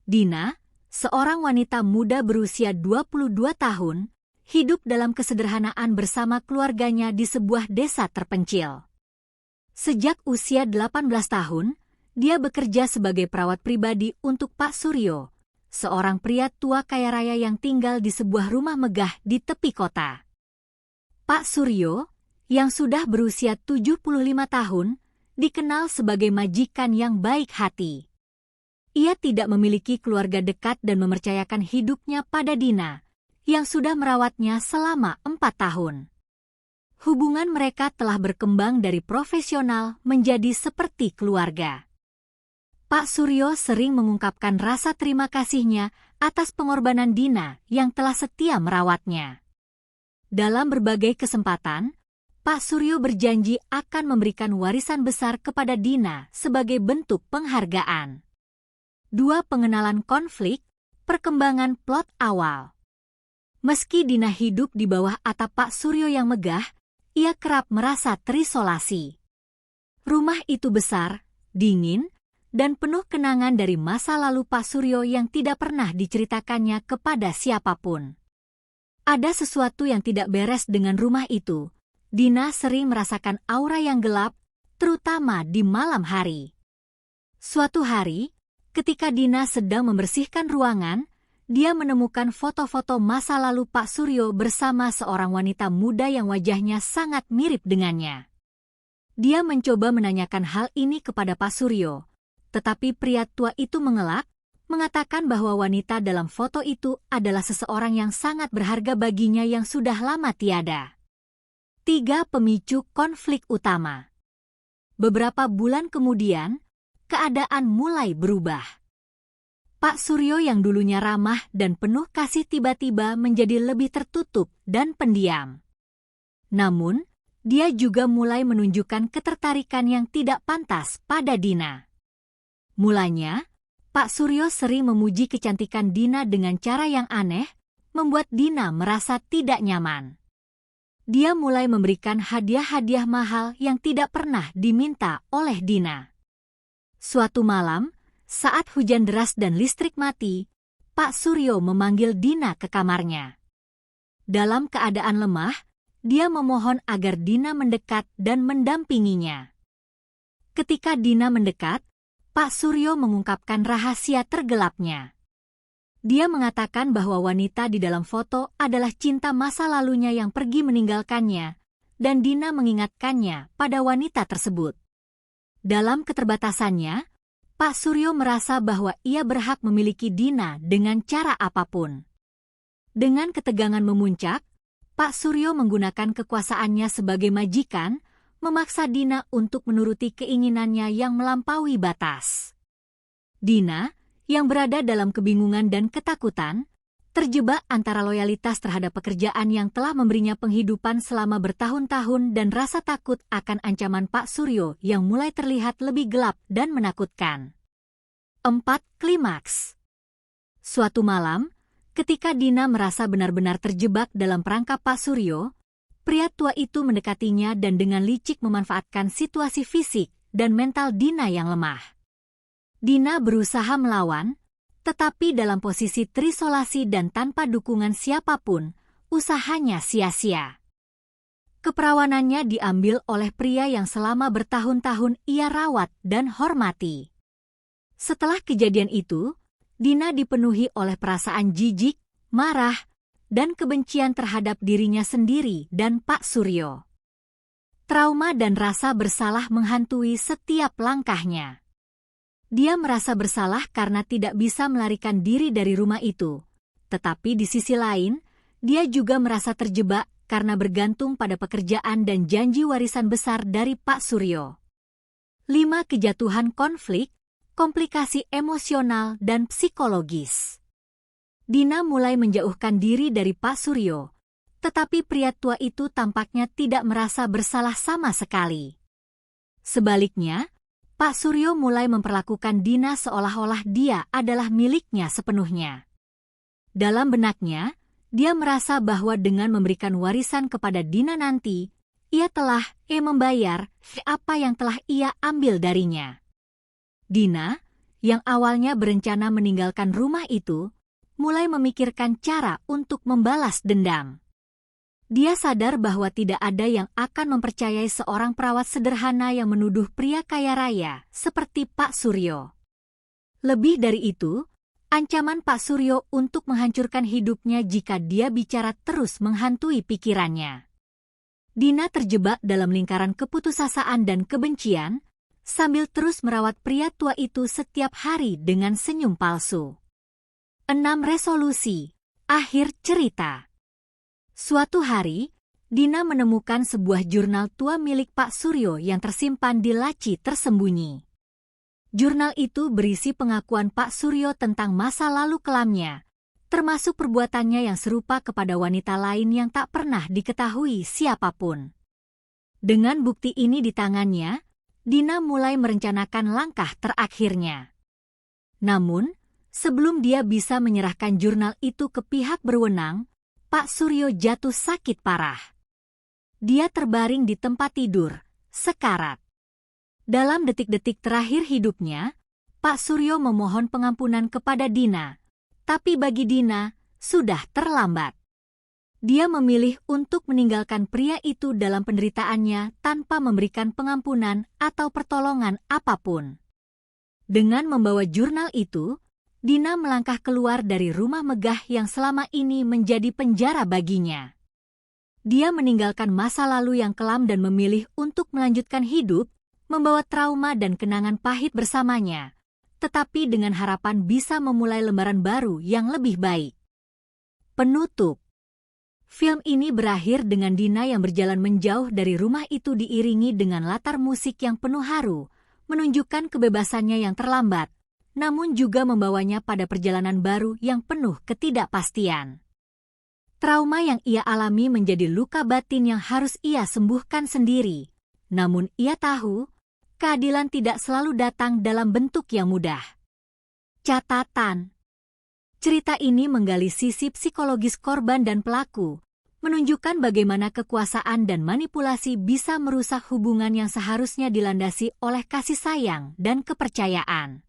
Dina, seorang wanita muda berusia 22 tahun, hidup dalam kesederhanaan bersama keluarganya di sebuah desa terpencil. Sejak usia 18 tahun, dia bekerja sebagai perawat pribadi untuk Pak Suryo, seorang pria tua kaya raya yang tinggal di sebuah rumah megah di tepi kota. Pak Suryo, yang sudah berusia 75 tahun, dikenal sebagai majikan yang baik hati. Ia tidak memiliki keluarga dekat dan mempercayakan hidupnya pada Dina, yang sudah merawatnya selama 4 tahun. Hubungan mereka telah berkembang dari profesional menjadi seperti keluarga. Pak Suryo sering mengungkapkan rasa terima kasihnya atas pengorbanan Dina yang telah setia merawatnya. Dalam berbagai kesempatan, Pak Suryo berjanji akan memberikan warisan besar kepada Dina sebagai bentuk penghargaan. 2. Pengenalan konflik, perkembangan plot awal. Meski Dina hidup di bawah atap Pak Suryo yang megah, ia kerap merasa terisolasi. Rumah itu besar, dingin, dan penuh kenangan dari masa lalu Pak Suryo yang tidak pernah diceritakannya kepada siapapun. Ada sesuatu yang tidak beres dengan rumah itu. Dina sering merasakan aura yang gelap, terutama di malam hari. Suatu hari, ketika Dina sedang membersihkan ruangan, dia menemukan foto-foto masa lalu Pak Suryo bersama seorang wanita muda yang wajahnya sangat mirip dengannya. Dia mencoba menanyakan hal ini kepada Pak Suryo, tetapi pria tua itu mengelak, mengatakan bahwa wanita dalam foto itu adalah seseorang yang sangat berharga baginya yang sudah lama tiada. 3. Pemicu konflik utama. Beberapa bulan kemudian, keadaan mulai berubah. Pak Suryo yang dulunya ramah dan penuh kasih tiba-tiba menjadi lebih tertutup dan pendiam. Namun, dia juga mulai menunjukkan ketertarikan yang tidak pantas pada Dina. Mulanya, Pak Suryo sering memuji kecantikan Dina dengan cara yang aneh, membuat Dina merasa tidak nyaman. Dia mulai memberikan hadiah-hadiah mahal yang tidak pernah diminta oleh Dina. Suatu malam, saat hujan deras dan listrik mati, Pak Suryo memanggil Dina ke kamarnya. Dalam keadaan lemah, dia memohon agar Dina mendekat dan mendampinginya. Ketika Dina mendekat, Pak Suryo mengungkapkan rahasia tergelapnya. Dia mengatakan bahwa wanita di dalam foto adalah cinta masa lalunya yang pergi meninggalkannya, dan Dina mengingatkannya pada wanita tersebut. Dalam keterbatasannya, Pak Suryo merasa bahwa ia berhak memiliki Dina dengan cara apapun. Dengan ketegangan memuncak, Pak Suryo menggunakan kekuasaannya sebagai majikan, memaksa Dina untuk menuruti keinginannya yang melampaui batas. Dina, yang berada dalam kebingungan dan ketakutan, terjebak antara loyalitas terhadap pekerjaan yang telah memberinya penghidupan selama bertahun-tahun dan rasa takut akan ancaman Pak Suryo yang mulai terlihat lebih gelap dan menakutkan. 4. Klimaks. Suatu malam, ketika Dina merasa benar-benar terjebak dalam perangkap Pak Suryo, pria tua itu mendekatinya dan dengan licik memanfaatkan situasi fisik dan mental Dina yang lemah. Dina berusaha melawan, tetapi dalam posisi terisolasi dan tanpa dukungan siapapun, usahanya sia-sia. Keperawanannya diambil oleh pria yang selama bertahun-tahun ia rawat dan hormati. Setelah kejadian itu, Dina dipenuhi oleh perasaan jijik, marah, dan kebencian terhadap dirinya sendiri dan Pak Suryo. Trauma dan rasa bersalah menghantui setiap langkahnya. Dia merasa bersalah karena tidak bisa melarikan diri dari rumah itu. Tetapi di sisi lain, dia juga merasa terjebak karena bergantung pada pekerjaan dan janji warisan besar dari Pak Suryo. 5. Kejatuhan konflik, komplikasi emosional dan psikologis. Dina mulai menjauhkan diri dari Pak Suryo, tetapi pria tua itu tampaknya tidak merasa bersalah sama sekali. Sebaliknya, Pak Suryo mulai memperlakukan Dina seolah-olah dia adalah miliknya sepenuhnya. Dalam benaknya, dia merasa bahwa dengan memberikan warisan kepada Dina nanti, ia telah membayar apa yang telah ia ambil darinya. Dina, yang awalnya berencana meninggalkan rumah itu, mulai memikirkan cara untuk membalas dendam. Dia sadar bahwa tidak ada yang akan mempercayai seorang perawat sederhana yang menuduh pria kaya raya seperti Pak Suryo. Lebih dari itu, ancaman Pak Suryo untuk menghancurkan hidupnya jika dia bicara terus menghantui pikirannya. Dina terjebak dalam lingkaran keputusasaan dan kebencian, sambil terus merawat pria tua itu setiap hari dengan senyum palsu. 6 resolusi. Akhir cerita. Suatu hari, Dina menemukan sebuah jurnal tua milik Pak Suryo yang tersimpan di laci tersembunyi. Jurnal itu berisi pengakuan Pak Suryo tentang masa lalu kelamnya, termasuk perbuatannya yang serupa kepada wanita lain yang tak pernah diketahui siapapun. Dengan bukti ini di tangannya, Dina mulai merencanakan langkah terakhirnya. Namun, sebelum dia bisa menyerahkan jurnal itu ke pihak berwenang, Pak Suryo jatuh sakit parah. Dia terbaring di tempat tidur, sekarat. Dalam detik-detik terakhir hidupnya, Pak Suryo memohon pengampunan kepada Dina. Tapi bagi Dina, sudah terlambat. Dia memilih untuk meninggalkan pria itu dalam penderitaannya tanpa memberikan pengampunan atau pertolongan apapun. Dengan membawa jurnal itu, Dina melangkah keluar dari rumah megah yang selama ini menjadi penjara baginya. Dia meninggalkan masa lalu yang kelam dan memilih untuk melanjutkan hidup, membawa trauma dan kenangan pahit bersamanya, tetapi dengan harapan bisa memulai lembaran baru yang lebih baik. Penutup. Film ini berakhir dengan Dina yang berjalan menjauh dari rumah itu diiringi dengan latar musik yang penuh haru, menunjukkan kebebasannya yang terlambat, namun juga membawanya pada perjalanan baru yang penuh ketidakpastian. Trauma yang ia alami menjadi luka batin yang harus ia sembuhkan sendiri, namun ia tahu, keadilan tidak selalu datang dalam bentuk yang mudah. Catatan. Cerita ini menggali sisi psikologis korban dan pelaku, menunjukkan bagaimana kekuasaan dan manipulasi bisa merusak hubungan yang seharusnya dilandasi oleh kasih sayang dan kepercayaan.